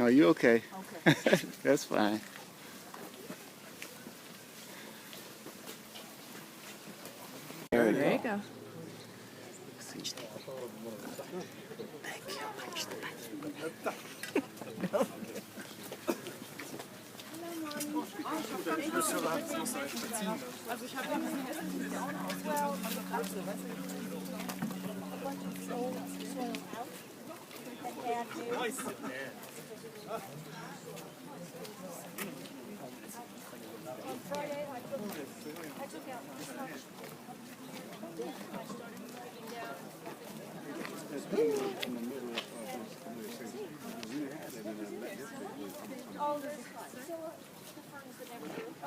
No, you okay. Okay. That's fine. There There you go. Also ich habe diesen Essen die auch noch auswählen und eine Katze, weißt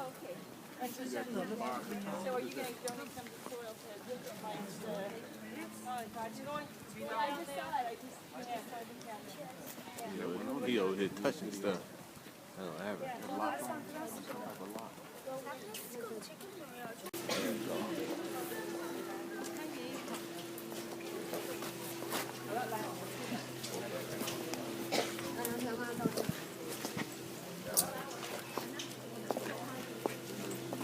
Okay. And so are you going to donate some to soil to different plants? Oh, God, you going? I just saw it. I just He over here touching stuff. I don't have it.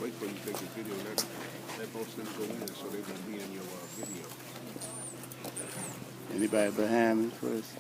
Wait till you take the video. Let both them go in so they won't be in your video. Anybody behind me first?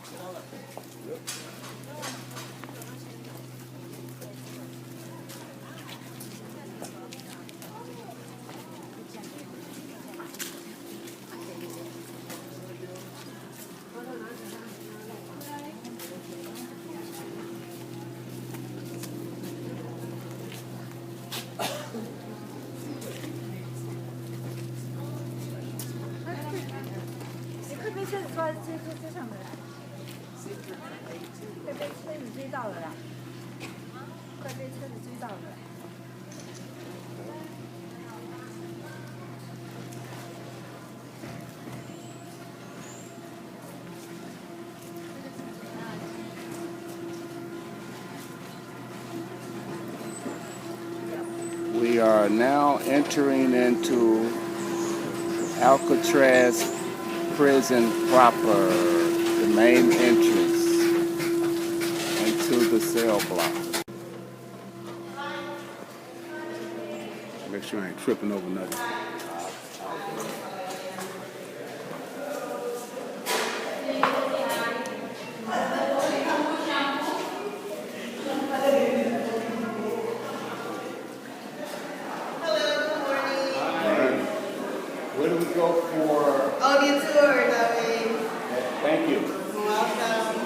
We are now entering into Alcatraz prison proper, the main entrance into the cell block. Make sure I ain't tripping over nothing. Where do we go for? Audio tour, David. Thank you. Welcome.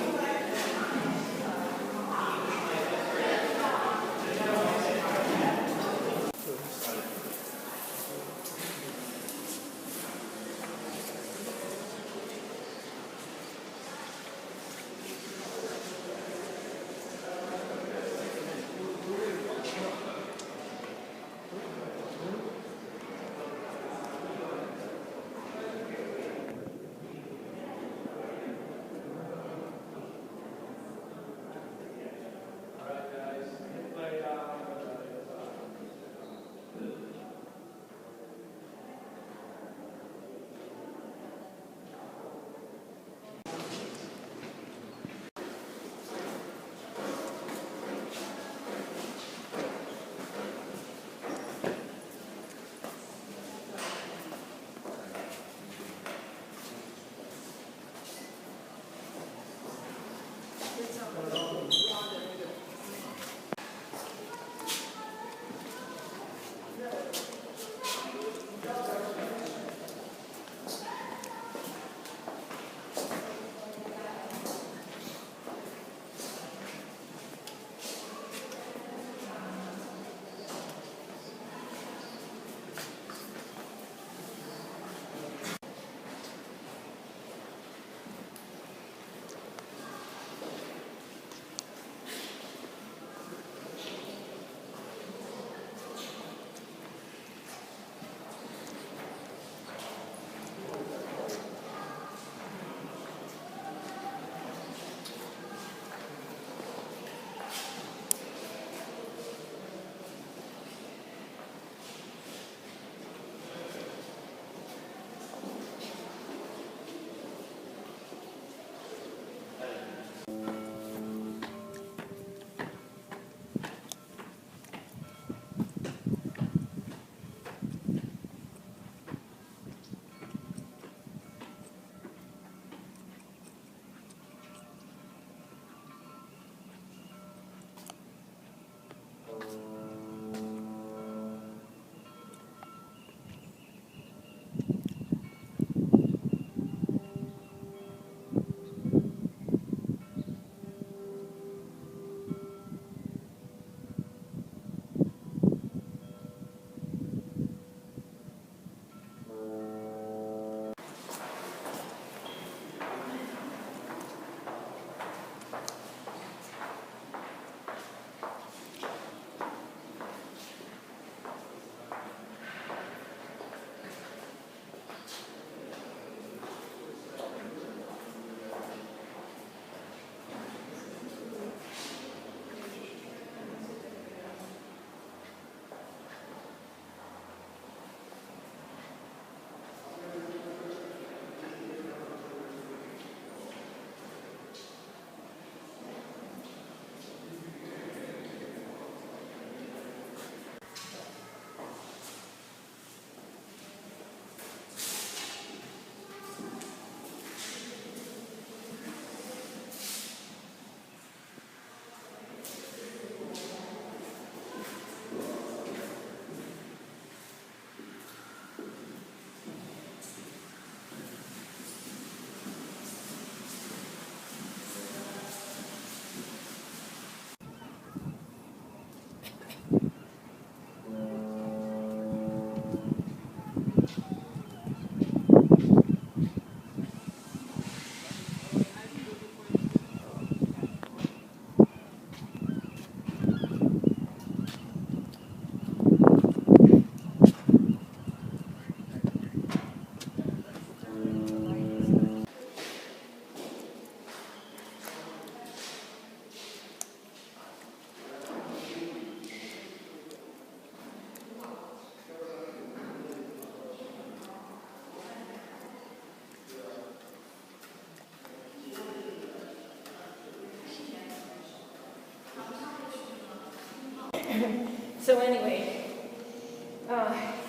So anyway,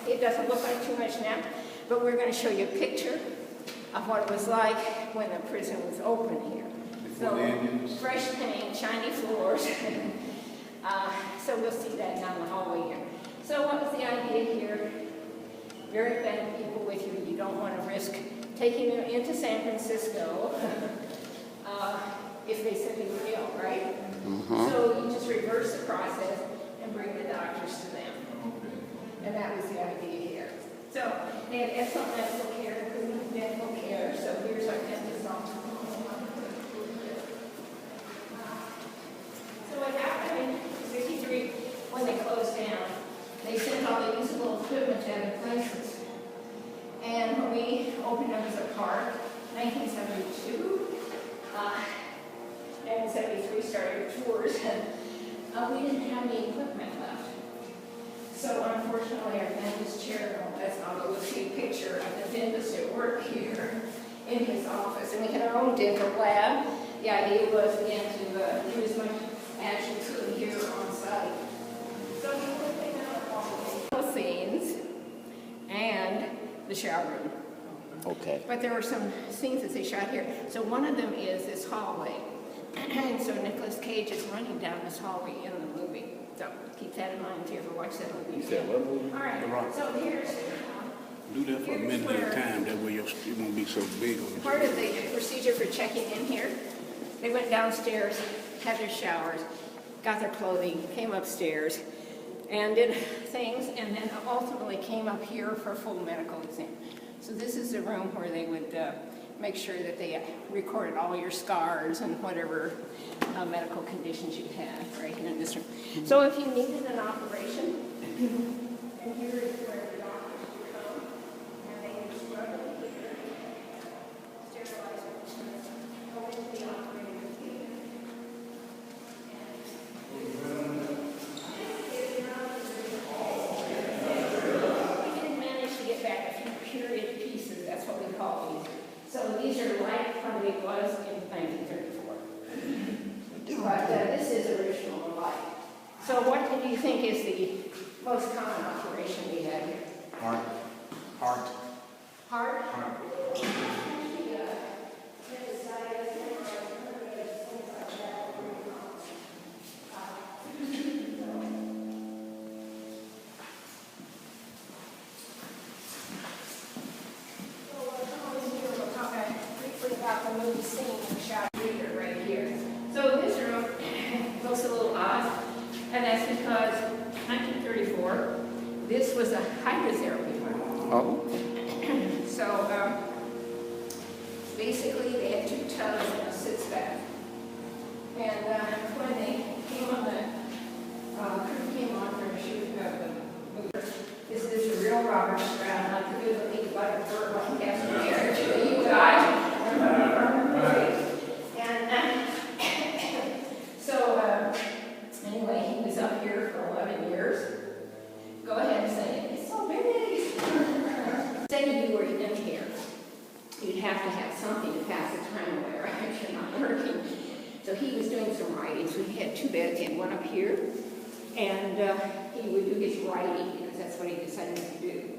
it doesn't look like too much now, but we're going to show you a picture of what it was like when the prison was open here. So fresh paint, shiny floors. So we'll see that down the hallway here. So what was the idea here? Very bad people with you. You don't want to risk taking them into San Francisco if they said they were ill, right? So you just reverse the process and bring the doctors to them. And that was the idea here. So they had excellent medical care, including dental care. So here's our dentist office. So what happened in '63 when they closed down, they sent all the usable equipment to other places. And when we opened up as a park, 1972, and in '73 started tours, and we didn't have any equipment left. So unfortunately, our dentist chair, that's not, we'll see a picture of the dentist at work here in his office. And we had our own dental lab. The idea was, again, to do as much as you could here on site. So we put out all the scenes and the shower room. Okay. But there were some scenes that they shot here. So one of them is this hallway. And so Nicolas Cage is running down this hallway in the movie. So keep that in mind if you ever watch that movie. You said what movie? All right. So here's Do that for a minute at a time. That way it won't be so big on the part of the procedure for checking in here. They went downstairs, had their showers, got their clothing, came upstairs, and did things, and then ultimately came up here for a full medical exam. So this is the room where they would make sure that they recorded all your scars and whatever medical conditions you had right here in this room. So if you needed an operation, and here is where the doctors would come, and they would scrub it here, sterilize it, go into the operating theater. We did manage to get back a few period pieces, that's what we call these. So these are like how it was in 1934. But this is original alike. So what do you think is the most common operation we had here? Heart. Heart? About the movie scene we shot here, right here. So this room looks a little odd, and that's because 1934, this was a hydrotherapy room. Oh. So basically, they had 2 tubs and a sitz bath. And when they came on crew came on for a shoot of the movie, this is a real Robert Stroud, not the good looking like a bird like Captain Air to you guys. And so anyway, he was up here for 11 years. Go ahead and say it. It's so big. Say you were in here. You'd have to have something to pass the time away, right? If you're not working. So he was doing some writing. So he had 2 beds in, one up here, and he would do his writing because that's what he decided to do.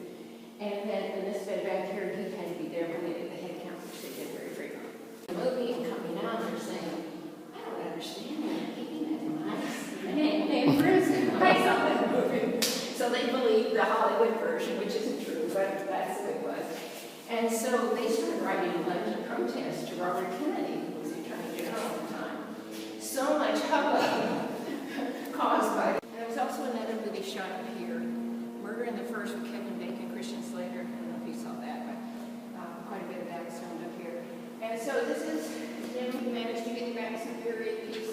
And then in this bed back here, he had to be there when they did the head count, which they did very frequently. The movie and coming out, they're saying, I don't understand that keeping that in prison. I saw that movie. So they believed the Hollywood version, which isn't true, but that's the way it was. And so they started writing a letter of protest to Robert Kennedy, who was the Attorney General at the time. So much hubbub caused by it. There was also another movie shot up here, Murder in the First with Kevin Bacon, Christian Slater. I don't know if you saw that, but quite a bit of that is filmed up here. And so this is, we managed to get back some period pieces.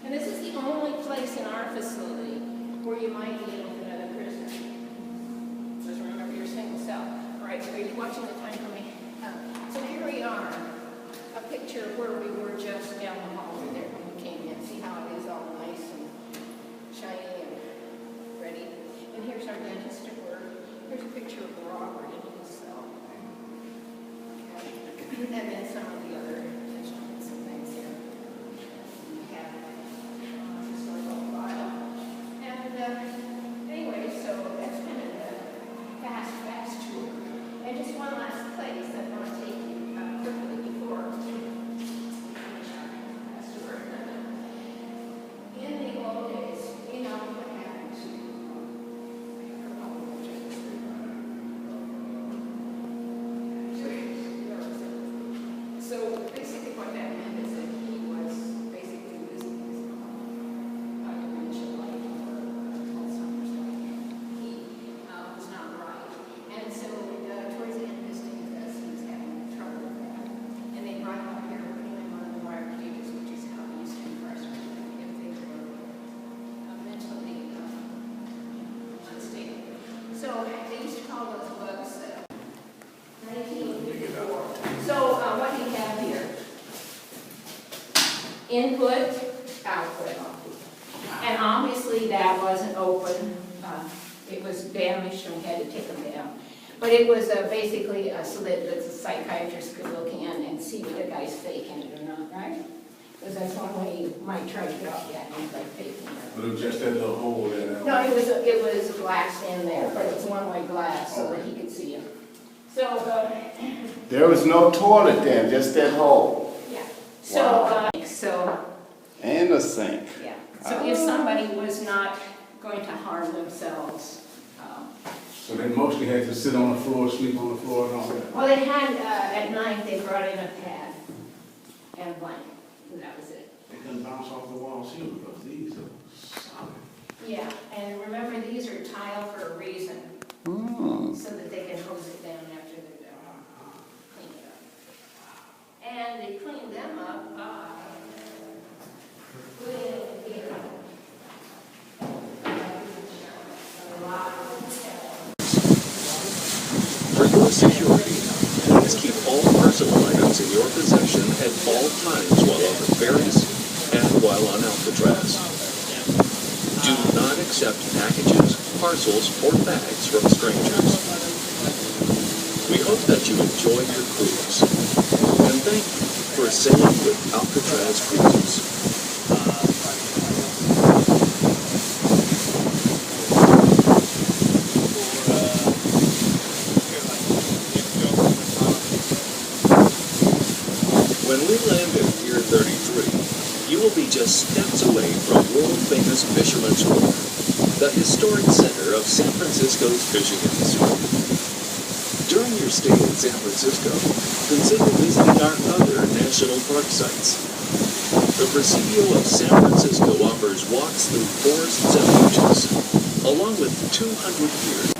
And this is the only place in our facility where you might be in with another prisoner. Just remember your single cell. All right, so are you watching the time for me? So here we are, a picture of where we were just down the hallway there when we came in. See how it is all nice and shiny and ready. And here's our dentist at work. Here's a picture of Robert in his cell. Okay. And then some of the other instruments and things here. We have historical file. And input, output. And obviously that wasn't open. It was damaged and we had to take them down. But it was basically a slit that the psychiatrist could look in and see if the guy's faking it or not, right? Because that's one way you might try to get off that, he's like faking it. But it was just that little hole there. No, it was glass in there, but it was one-way glass so that he could see him. So, There was no toilet then, just that hole. yeah. So, And a sink. yeah. So if somebody was not going to harm themselves, So they mostly had to sit on the floor, sleep on the floor and all that. well, they had, at night, they brought in a pad and a blanket, and that was it. They couldn't bounce off the walls here because these are solid. Yeah, and remember, these are tile for a reason, so that they can hose it down after they're done. Clean it up. And they cleaned them up, For your security, please keep all personal items in your possession at all times while on the ferries and while on Alcatraz. Do not accept packages, parcels, or bags from strangers. We hope that you enjoy your cruise, and thank you for sailing with Alcatraz Cruises. When we land at Pier 33, you will be just steps away from world-famous Fisherman's Wharf, the historic center of San Francisco's fishing industry. During your stay in San Francisco, consider visiting our other national park sites. The Presidio of San Francisco offers walks through forests and beaches, along with 200 years